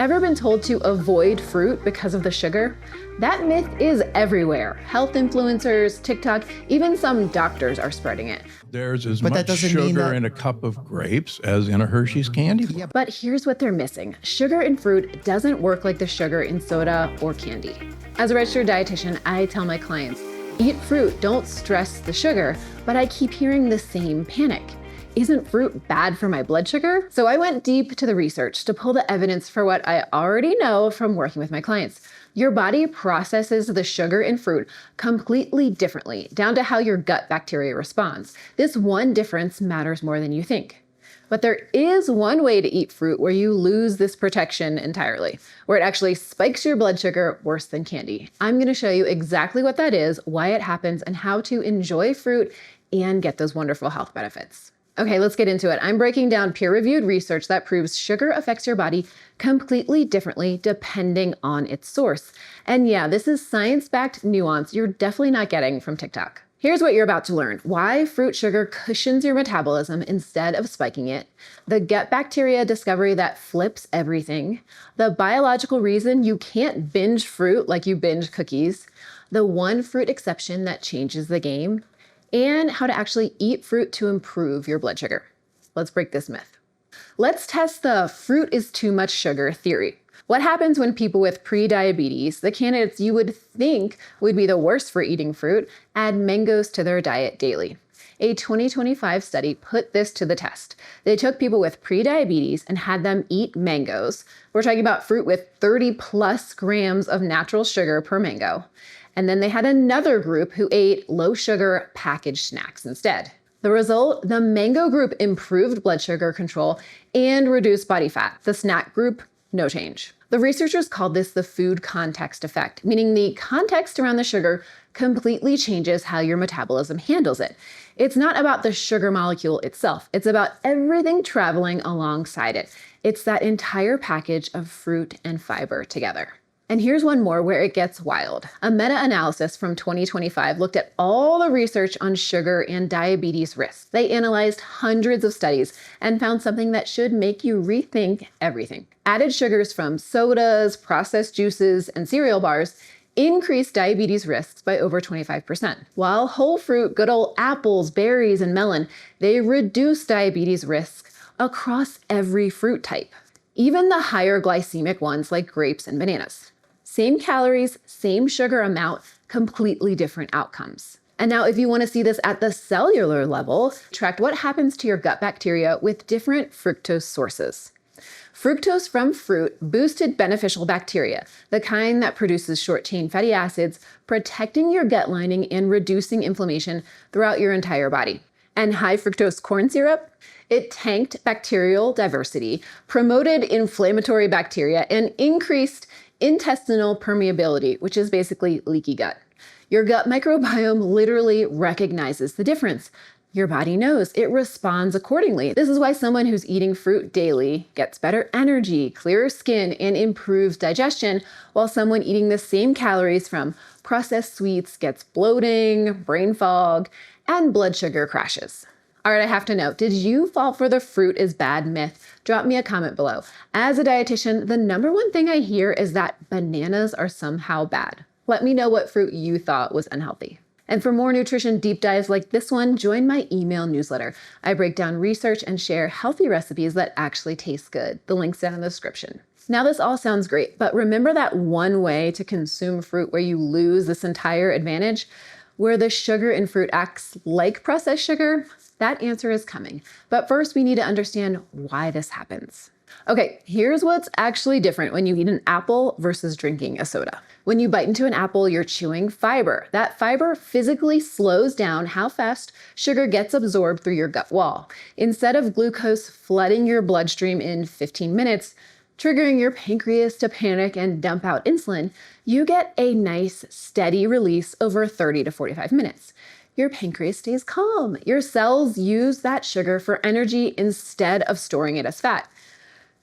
Ever been told to avoid fruit because of the sugar? That myth is everywhere. Health influencers, TikTok, even some doctors are spreading it. There's as But that much doesn't mean sugar that- in a cup of grapes as in a Hershey's candy bar. But here's what they're missing. Sugar in fruit doesn't work like the sugar in soda or candy. As a registered dietitian, I tell my clients, eat fruit, don't stress the sugar, but I keep hearing the same panic. Isn't fruit bad for my blood sugar? So I went deep to the research to pull the evidence for what I already know from working with my clients. Your body processes the sugar in fruit completely differently, down to how your gut bacteria responds. This one difference matters more than you think. But there is one way to eat fruit where you lose this protection entirely, where it actually spikes your blood sugar worse than candy. I'm going to show you exactly what that is, why it happens, and how to enjoy fruit and get those wonderful health benefits. Okay, let's get into it. I'm breaking down peer-reviewed research that proves sugar affects your body completely differently depending on its source. And yeah, this is science-backed nuance you're definitely not getting from TikTok. Here's what you're about to learn: why fruit sugar cushions your metabolism instead of spiking it, the gut bacteria discovery that flips everything, the biological reason you can't binge fruit like you binge cookies, the one fruit exception that changes the game, and how to actually eat fruit to improve your blood sugar. Let's break this myth. Let's test the fruit is too much sugar theory. What happens when people with pre-diabetes, the candidates you would think would be the worst for eating fruit, add mangoes to their diet daily? A 2025 study put this to the test. They took people with pre-diabetes and had them eat mangoes. We're talking about fruit with 30 plus grams of natural sugar per mango. And then they had another group who ate low sugar packaged snacks instead. The result, the mango group improved blood sugar control and reduced body fat. The snack group, no change. The researchers called this the food context effect, meaning the context around the sugar completely changes how your metabolism handles it. It's not about the sugar molecule itself. It's about everything traveling alongside it. It's that entire package of fruit and fiber together. And here's one more where it gets wild. A meta-analysis from 2025 looked at all the research on sugar and diabetes risks. They analyzed hundreds of studies and found something that should make you rethink everything. Added sugars from sodas, processed juices, and cereal bars increased diabetes risks by over 25%. While whole fruit, good old apples, berries, and melon, they reduce diabetes risk across every fruit type, even the higher glycemic ones like grapes and bananas. Same calories, same sugar amount, completely different outcomes. And now if you want to see this at the cellular level, track what happens to your gut bacteria with different fructose sources. Fructose from fruit boosted beneficial bacteria, the kind that produces short-chain fatty acids, protecting your gut lining and reducing inflammation throughout your entire body. And high fructose corn syrup, it tanked bacterial diversity, promoted inflammatory bacteria, and increased intestinal permeability, which is basically leaky gut. Your gut microbiome literally recognizes the difference. Your body knows, it responds accordingly. This is why someone who's eating fruit daily gets better energy, clearer skin, and improves digestion, while someone eating the same calories from processed sweets gets bloating, brain fog, and blood sugar crashes. All right, I have to know, did you fall for the fruit is bad myth? Drop me a comment below. As a dietitian, the number one thing I hear is that bananas are somehow bad. Let me know what fruit you thought was unhealthy. And for more nutrition deep dives like this one, join my email newsletter. I break down research and share healthy recipes that actually taste good. The link's down in the description. Now this all sounds great, but remember that one way to consume fruit where you lose this entire advantage? Where the sugar in fruit acts like processed sugar? That answer is coming. But first, we need to understand why this happens. Okay, here's what's actually different when you eat an apple versus drinking a soda. When you bite into an apple, you're chewing fiber. That fiber physically slows down how fast sugar gets absorbed through your gut wall. Instead of glucose flooding your bloodstream in 15 minutes, triggering your pancreas to panic and dump out insulin, you get a nice, steady release over 30 to 45 minutes. Your pancreas stays calm. Your cells use that sugar for energy instead of storing it as fat.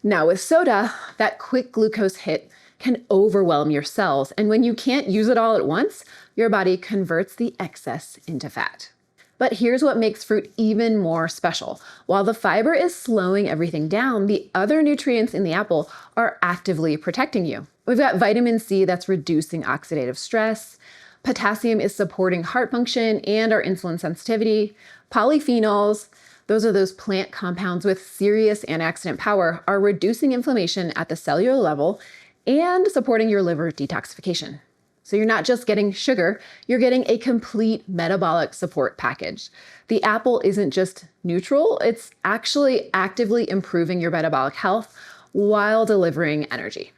Now with soda, that quick glucose hit can overwhelm your cells, and when you can't use it all at once, your body converts the excess into fat. But here's what makes fruit even more special. While the fiber is slowing everything down, the other nutrients in the apple are actively protecting you. We've got vitamin C that's reducing oxidative stress. Potassium is supporting heart function and our insulin sensitivity. Polyphenols, those are those plant compounds with serious antioxidant power, are reducing inflammation at the cellular level and supporting your liver detoxification. So you're not just getting sugar, you're getting a complete metabolic support package. The apple isn't just neutral, it's actually actively improving your metabolic health while delivering energy.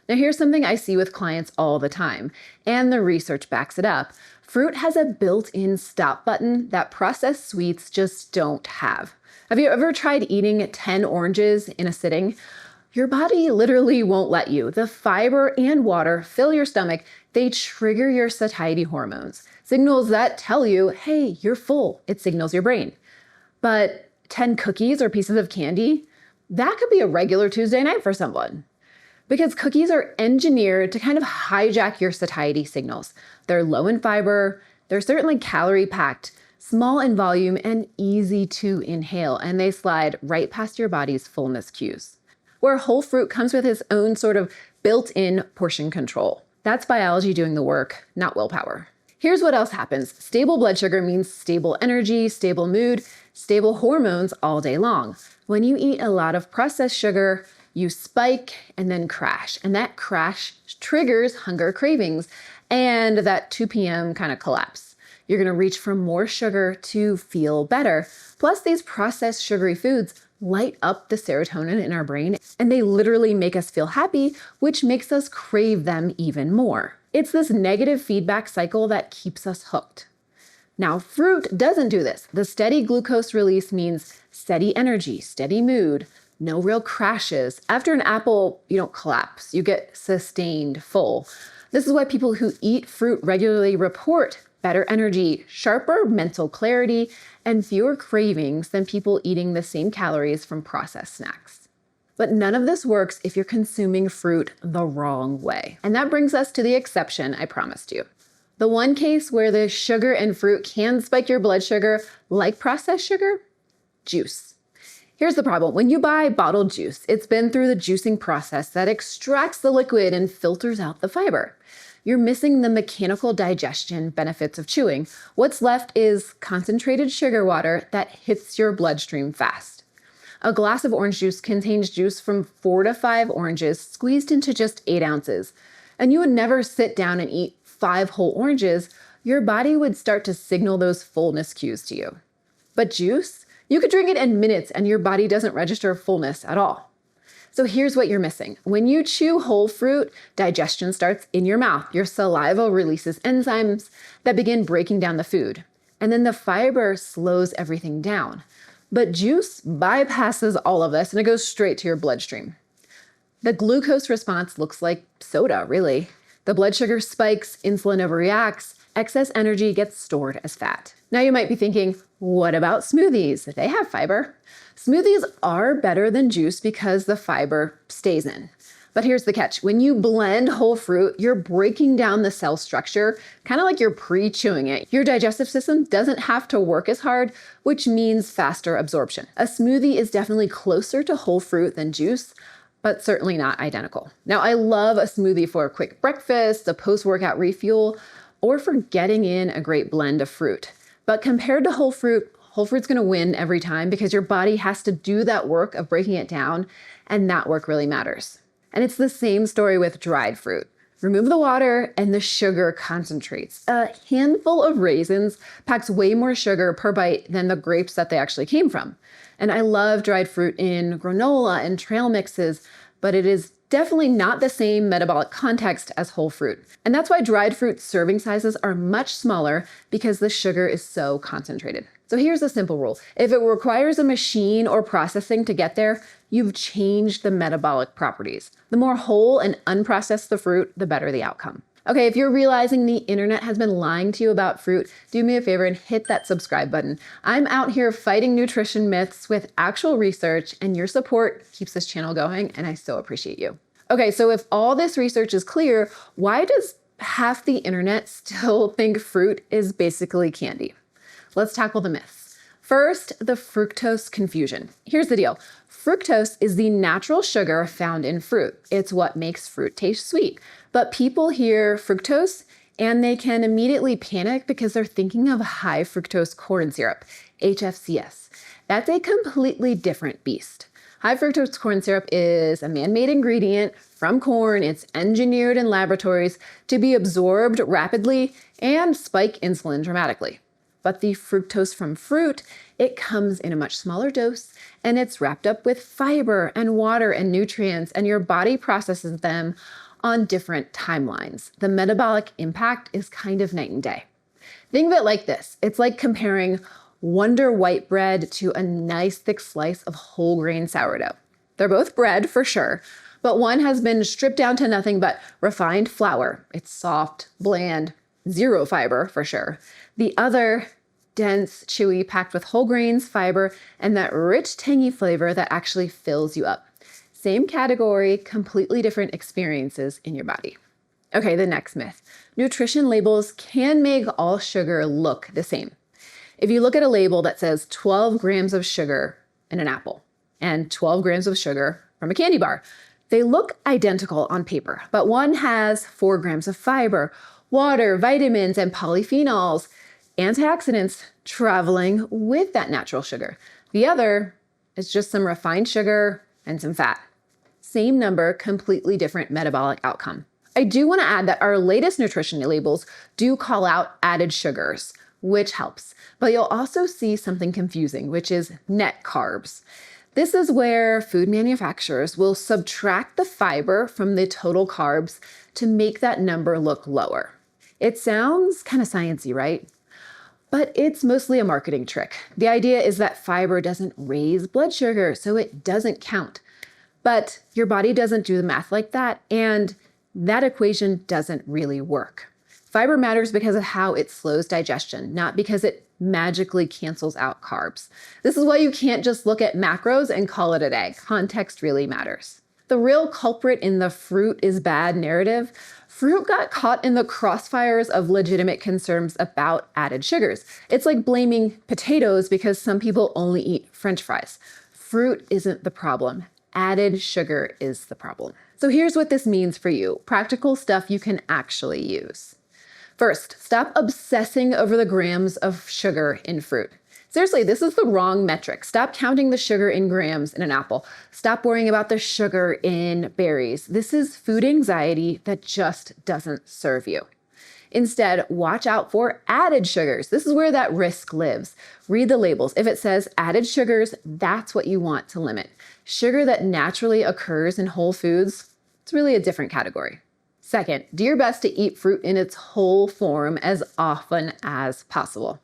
Now here's something I see with clients all the time, and the research backs it up. Fruit has a built-in stop button that processed sweets just don't have. Have you ever tried eating 10 oranges in a sitting? Your body literally won't let you. The fiber and water fill your stomach. They trigger your satiety hormones, signals that tell you, hey, you're full. It signals your brain. But 10 cookies or pieces of candy, that could be a regular Tuesday night for someone. Because cookies are engineered to kind of hijack your satiety signals. They're low in fiber, they're certainly calorie-packed, small in volume, and easy to inhale, and they slide right past your body's fullness cues. Where whole fruit comes with its own sort of built-in portion control. That's biology doing the work, not willpower. Here's what else happens. Stable blood sugar means stable energy, stable mood, stable hormones all day long. When you eat a lot of processed sugar, you spike and then crash. And that crash triggers hunger cravings and that 2 p.m. kind of collapse. You're gonna reach for more sugar to feel better. Plus, these processed sugary foods light up the serotonin in our brain, and they literally make us feel happy, which makes us crave them even more. It's this negative feedback cycle that keeps us hooked. Now, fruit doesn't do this. The steady glucose release means steady energy, steady mood, no real crashes. After an apple, you don't collapse. You get sustained full. This is why people who eat fruit regularly report better energy, sharper mental clarity, and fewer cravings than people eating the same calories from processed snacks. But none of this works if you're consuming fruit the wrong way. And that brings us to the exception I promised you. The one case where the sugar in fruit can spike your blood sugar like processed sugar: juice. Here's the problem. When you buy bottled juice, it's been through the juicing process that extracts the liquid and filters out the fiber. You're missing the mechanical digestion benefits of chewing. What's left is concentrated sugar water that hits your bloodstream fast. A glass of orange juice contains juice from 4 to 5 oranges squeezed into just 8 ounces. And you would never sit down and eat 5 whole oranges. Your body would start to signal those fullness cues to you. But juice? You could drink it in minutes and your body doesn't register fullness at all. So here's what you're missing. When you chew whole fruit, digestion starts in your mouth. Your saliva releases enzymes that begin breaking down the food. And then the fiber slows everything down. But juice bypasses all of this and it goes straight to your bloodstream. The glucose response looks like soda, really. The blood sugar spikes, insulin overreacts, excess energy gets stored as fat. Now you might be thinking, what about smoothies? They have fiber. Smoothies are better than juice because the fiber stays in. But here's the catch. When you blend whole fruit, you're breaking down the cell structure, kind of like you're pre-chewing it. Your digestive system doesn't have to work as hard, which means faster absorption. A smoothie is definitely closer to whole fruit than juice, but certainly not identical. Now, I love a smoothie for a quick breakfast, a post-workout refuel, or for getting in a great blend of fruit. But compared to whole fruit's gonna win every time because your body has to do that work of breaking it down, and that work really matters. And it's the same story with dried fruit. Remove the water and the sugar concentrates. A handful of raisins packs way more sugar per bite than the grapes that they actually came from. And I love dried fruit in granola and trail mixes, but it is definitely not the same metabolic context as whole fruit. And that's why dried fruit serving sizes are much smaller because the sugar is so concentrated. So here's a simple rule. If it requires a machine or processing to get there, you've changed the metabolic properties. The more whole and unprocessed the fruit, the better the outcome. Okay, if you're realizing the internet has been lying to you about fruit, do me a favor and hit that subscribe button. I'm out here fighting nutrition myths with actual research, and your support keeps this channel going, and I so appreciate you. Okay, so if all this research is clear, why does half the internet still think fruit is basically candy? Let's tackle the myths. First, the fructose confusion. Here's the deal. Fructose is the natural sugar found in fruit. It's what makes fruit taste sweet. But people hear fructose and they can immediately panic because they're thinking of high fructose corn syrup, HFCS. That's a completely different beast. High fructose corn syrup is a man-made ingredient from corn. It's engineered in laboratories to be absorbed rapidly and spike insulin dramatically. But the fructose from fruit, it comes in a much smaller dose and it's wrapped up with fiber and water and nutrients, and your body processes them on different timelines. The metabolic impact is kind of night and day. Think of it like this. It's like comparing Wonder white bread to a nice thick slice of whole grain sourdough. They're both bread for sure, but one has been stripped down to nothing but refined flour. It's soft, bland, zero fiber for sure. The other, dense, chewy, packed with whole grains, fiber, and that rich, tangy flavor that actually fills you up. Same category, completely different experiences in your body. Okay, the next myth. Nutrition labels can make all sugar look the same. If you look at a label that says 12 grams of sugar in an apple and 12 grams of sugar from a candy bar, they look identical on paper, but one has 4 grams of fiber, water, vitamins, and polyphenols, antioxidants traveling with that natural sugar. The other is just some refined sugar and some fat. Same number, completely different metabolic outcome. I do want to add that our latest nutrition labels do call out added sugars, which helps. But you'll also see something confusing, which is net carbs. This is where food manufacturers will subtract the fiber from the total carbs to make that number look lower. It sounds kind of sciencey, right? But it's mostly a marketing trick. The idea is that fiber doesn't raise blood sugar, so it doesn't count. But your body doesn't do the math like that, and that equation doesn't really work. Fiber matters because of how it slows digestion, not because it magically cancels out carbs. This is why you can't just look at macros and call it a day. Context really matters. The real culprit in the fruit is bad narrative, fruit got caught in the crossfires of legitimate concerns about added sugars. It's like blaming potatoes because some people only eat French fries. Fruit isn't the problem. Added sugar is the problem. So here's what this means for you. Practical stuff you can actually use. First, stop obsessing over the grams of sugar in fruit. Seriously, this is the wrong metric. Stop counting the sugar in grams in an apple. Stop worrying about the sugar in berries. This is food anxiety that just doesn't serve you. Instead, watch out for added sugars. This is where that risk lives. Read the labels. If it says added sugars, that's what you want to limit. Sugar that naturally occurs in whole foods, it's really a different category. Second, do your best to eat fruit in its whole form as often as possible.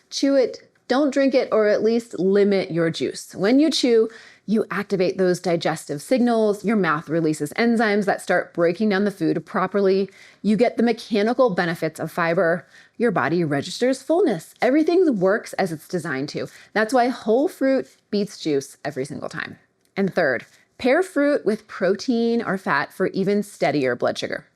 Chew it, don't drink it, or at least limit your juice. When you chew, you activate those digestive signals, your mouth releases enzymes that start breaking down the food properly. You get the mechanical benefits of fiber. Your body registers fullness. Everything works as it's designed to. That's why whole fruit beats juice every single time. And third, pair fruit with protein or fat for even steadier blood sugar.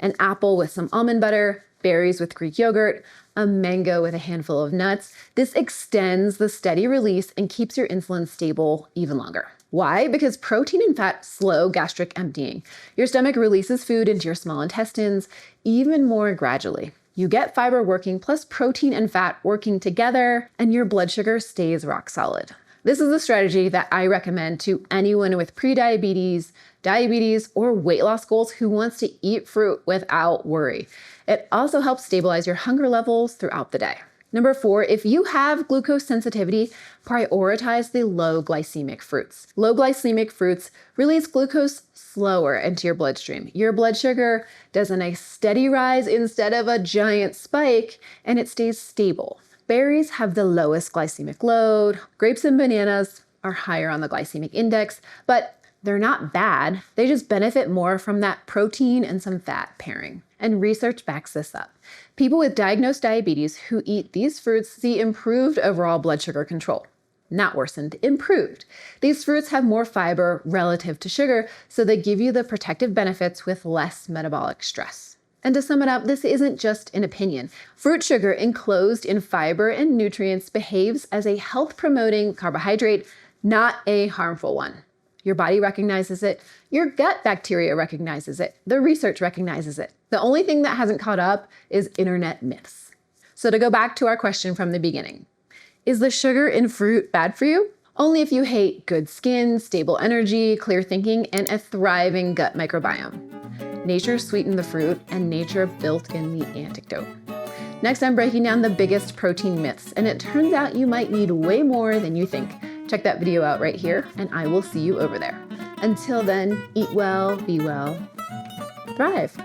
An apple with some almond butter, berries with Greek yogurt, a mango with a handful of nuts. This extends the steady release and keeps your insulin stable even longer. Why? Because protein and fat slow gastric emptying. Your stomach releases food into your small intestines even more gradually. You get fiber working plus protein and fat working together, and your blood sugar stays rock solid. This is a strategy that I recommend to anyone with prediabetes, diabetes, or weight loss goals who wants to eat fruit without worry. It also helps stabilize your hunger levels throughout the day. Number 4, if you have glucose sensitivity, prioritize the low glycemic fruits. Low glycemic fruits release glucose slower into your bloodstream. Your blood sugar does a nice steady rise instead of a giant spike, and it stays stable. Berries have the lowest glycemic load. Grapes and bananas are higher on the glycemic index, but they're not bad. They just benefit more from that protein and some fat pairing. And research backs this up. People with diagnosed diabetes who eat these fruits see improved overall blood sugar control. Not worsened, improved. These fruits have more fiber relative to sugar, so they give you the protective benefits with less metabolic stress. And to sum it up, this isn't just an opinion. Fruit sugar enclosed in fiber and nutrients behaves as a health-promoting carbohydrate, not a harmful one. Your body recognizes it. Your gut bacteria recognizes it. The research recognizes it. The only thing that hasn't caught up is internet myths. So to go back to our question from the beginning, is the sugar in fruit bad for you? Only if you hate good skin, stable energy, clear thinking, and a thriving gut microbiome. Nature sweetened the fruit, and nature built in the antidote. Next, I'm breaking down the biggest protein myths, and it turns out you might need way more than you think. Check that video out right here, and I will see you over there. Until then, eat well, be well, thrive.